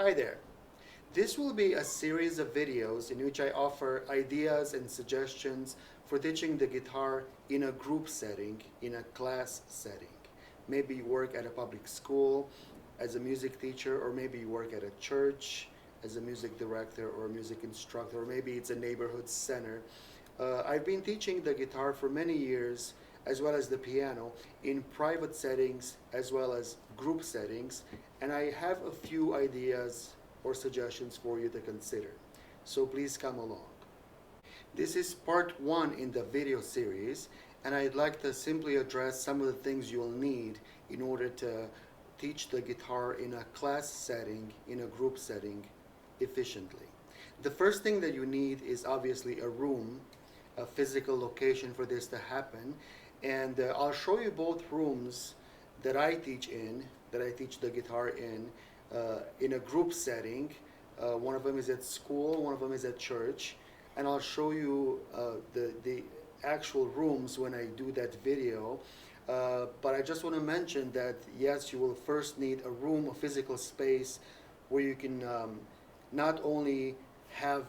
Hi there. This will be a series of videos in which I offer ideas and suggestions for teaching the guitar in a group setting, in a class setting. Maybe you work at a public school as a music teacher, or maybe you work at a church as a music director or a music instructor, or maybe it's a neighborhood center. I've been teaching the guitar for many years, as well as the piano, in private settings as well as group settings, and I have a few ideas or suggestions for you to consider. So please come along. This is part one in the video series, and I'd like to simply address some of the things you'll need in order to teach the guitar in a class setting, in a group setting, efficiently. The first thing that you need is obviously a room, a physical location for this to happen, and I'll show you both rooms that I teach the guitar in a group setting. One of them is at school, one of them is at church, and I'll show you the actual rooms when I do that video. But I just want to mention that yes, you will first need a room, a physical space where you can not only have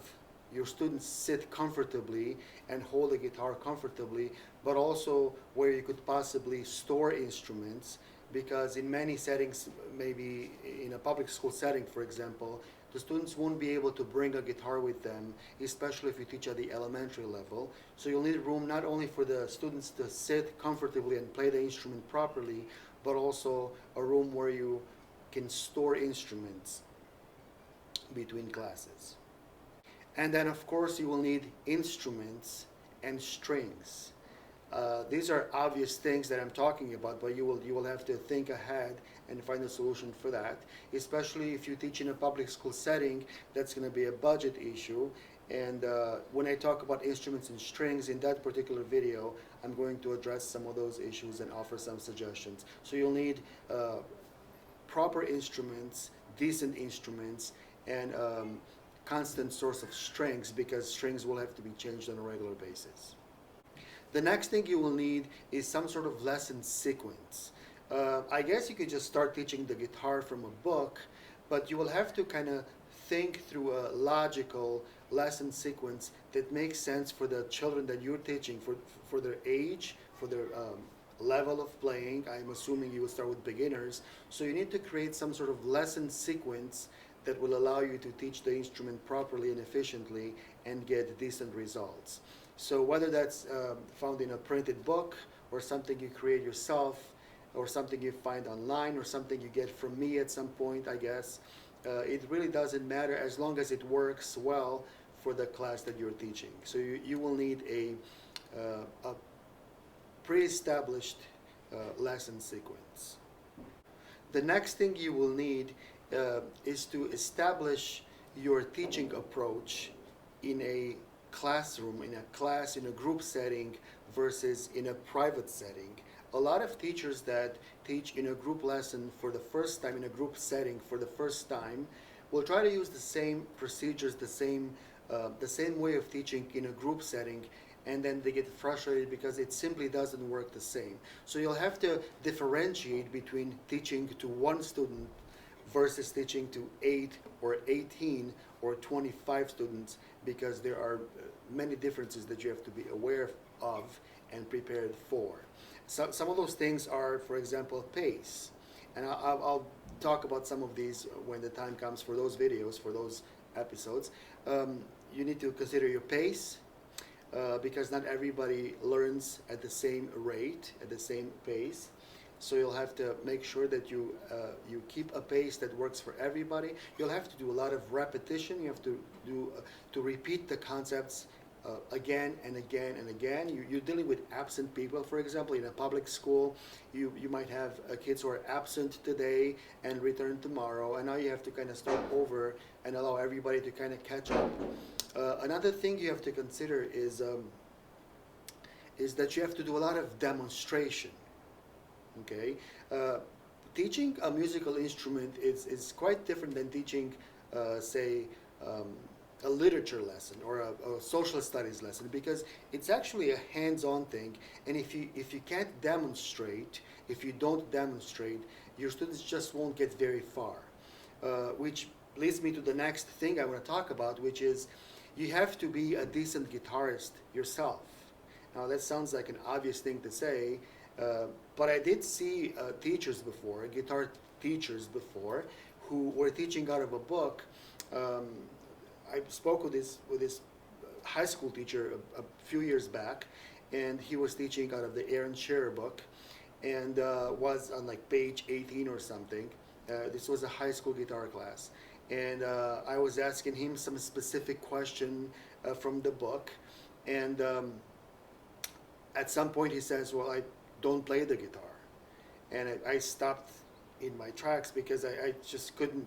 your students sit comfortably and hold the guitar comfortably, but also where you could possibly store instruments, because in many settings, maybe in a public school setting, for example, the students won't be able to bring a guitar with them, especially if you teach at the elementary level. So you'll need room not only for the students to sit comfortably and play the instrument properly, but also a room where you can store instruments between classes. And then, of course, you will need instruments and strings. These are obvious things that I'm talking about, but you will have to think ahead and find a solution for that. Especially if you teach in a public school setting, that's going to be a budget issue. And when I talk about instruments and strings in that particular video, I'm going to address some of those issues and offer some suggestions. So you'll need proper instruments, decent instruments, and constant source of strings, because strings will have to be changed on a regular basis. The next thing you will need is some sort of lesson sequence. I guess you could just start teaching the guitar from a book, but you will have to kind of think through a logical lesson sequence that makes sense for the children that you're teaching, for their age, for their level of playing. I'm assuming you will start with beginners. So you need to create some sort of lesson sequence that will allow you to teach the instrument properly and efficiently and get decent results. So whether that's found in a printed book, or something you create yourself, or something you find online, or something you get from me at some point, I guess, it really doesn't matter as long as it works well for the class that you're teaching. So you will need a pre-established lesson sequence. The next thing you will need is to establish your teaching approach in a classroom, in a class, in a group setting versus in a private setting. A lot of teachers that teach in a group lesson for the first time, in a group setting for the first time, will try to use the same procedures, the same way of teaching in a group setting, and then they get frustrated because it simply doesn't work the same. So you'll have to differentiate between teaching to one student versus teaching to 8 or 18 or 25 students, because there are many differences that you have to be aware of and prepared for. So, some of those things are, for example, pace. And I'll talk about some of these when the time comes for those videos, for those episodes. You need to consider your pace, because not everybody learns at the same rate, at the same pace. So you'll have to make sure that you keep a pace that works for everybody. You'll have to do a lot of repetition. You have to repeat the concepts again and again and again. You're dealing with absent people. For example, in a public school, you might have kids who are absent today and return tomorrow, and now you have to kind of start over and allow everybody to kind of catch up. Another thing you have to consider is that you have to do a lot of demonstration. Okay, teaching a musical instrument is quite different than teaching, say, a literature lesson or a social studies lesson, because it's actually a hands-on thing. And if you can't demonstrate, if you don't demonstrate, your students just won't get very far. Which leads me to the next thing I want to talk about, which is you have to be a decent guitarist yourself. Now, that sounds like an obvious thing to say, but I did see teachers before, guitar teachers before, who were teaching out of a book. Um, I spoke with this high school teacher a few years back, and he was teaching out of the Aaron Scherer book, and was on like page 18 or something. This was a high school guitar class, and I was asking him some specific question from the book, and at some point he says, "Well, I don't play the guitar," and I stopped in my tracks because I just couldn't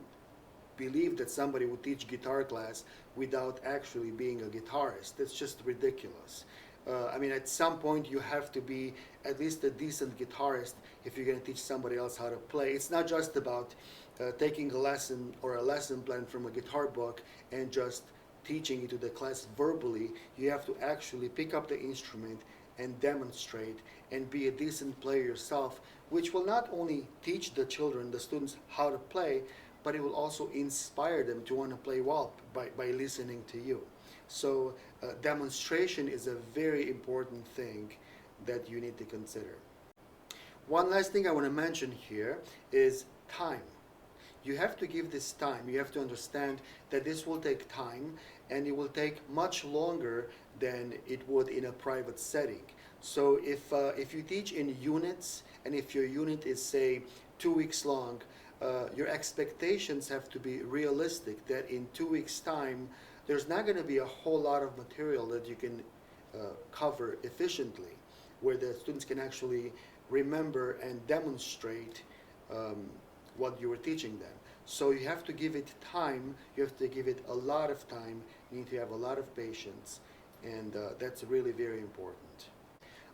believe that somebody would teach guitar class without actually being a guitarist. That's just ridiculous. I mean, at some point you have to be at least a decent guitarist if you're going to teach somebody else how to play. It's not just about taking a lesson or a lesson plan from a guitar book and just teaching it to the class verbally. You have to actually pick up the instrument and demonstrate and be a decent player yourself, which will not only teach the children, the students, how to play, but it will also inspire them to want to play well by listening to you. So demonstration is a very important thing that you need to consider. One last thing I want to mention here is time. You have to give this time. You have to understand that this will take time, and it will take much longer than it would in a private setting. So if you teach in units, and if your unit is, say, 2 weeks long, your expectations have to be realistic, that in 2 weeks' time, there's not going to be a whole lot of material that you can cover efficiently, where the students can actually remember and demonstrate what you were teaching them. So you have to give it time, you have to give it a lot of time, you need to have a lot of patience, and that's really very important.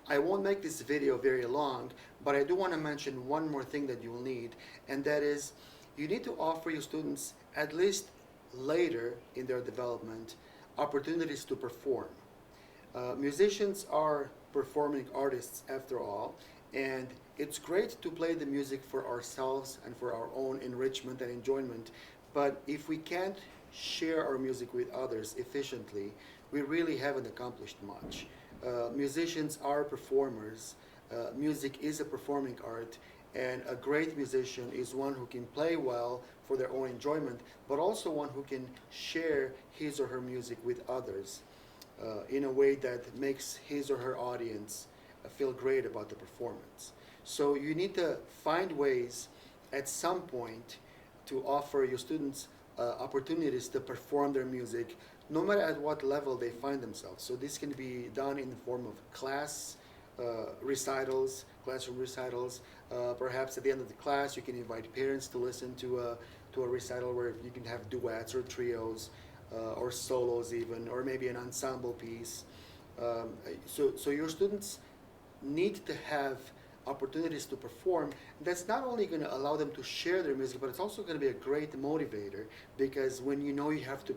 I won't make this video very long, but I do want to mention one more thing that you'll need, and that is you need to offer your students, at least later in their development, opportunities to perform. Musicians are performing artists after all, and it's great to play the music for ourselves and for our own enrichment and enjoyment, but if we can't share our music with others efficiently, we really haven't accomplished much. Musicians are performers. Music is a performing art, and a great musician is one who can play well for their own enjoyment, but also one who can share his or her music with others in a way that makes his or her audience feel great about the performance. So you need to find ways at some point to offer your students opportunities to perform their music, no matter at what level they find themselves. So this can be done in the form of class recitals, classroom recitals. Perhaps at the end of the class, you can invite parents to listen to a recital where you can have duets or trios or solos even, or maybe an ensemble piece. So your students need to have opportunities to perform. That's not only going to allow them to share their music, but it's also going to be a great motivator, because when you know you have to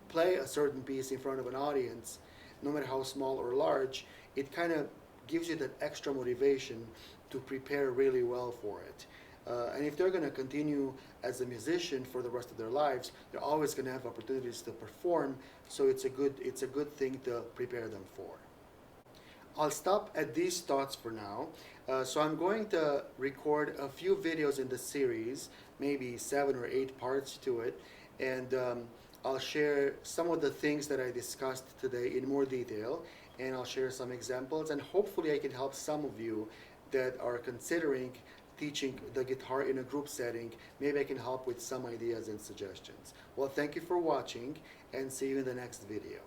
play a certain piece in front of an audience, no matter how small or large, it kind of gives you that extra motivation to prepare really well for it. And if they're going to continue as a musician for the rest of their lives, they're always going to have opportunities to perform, so it's a good thing to prepare them for. I'll stop at these thoughts for now. So I'm going to record a few videos in the series, maybe 7 or 8 parts to it, and I'll share some of the things that I discussed today in more detail, and I'll share some examples, and hopefully I can help some of you that are considering teaching the guitar in a group setting. Maybe I can help with some ideas and suggestions. Well, thank you for watching, and see you in the next video.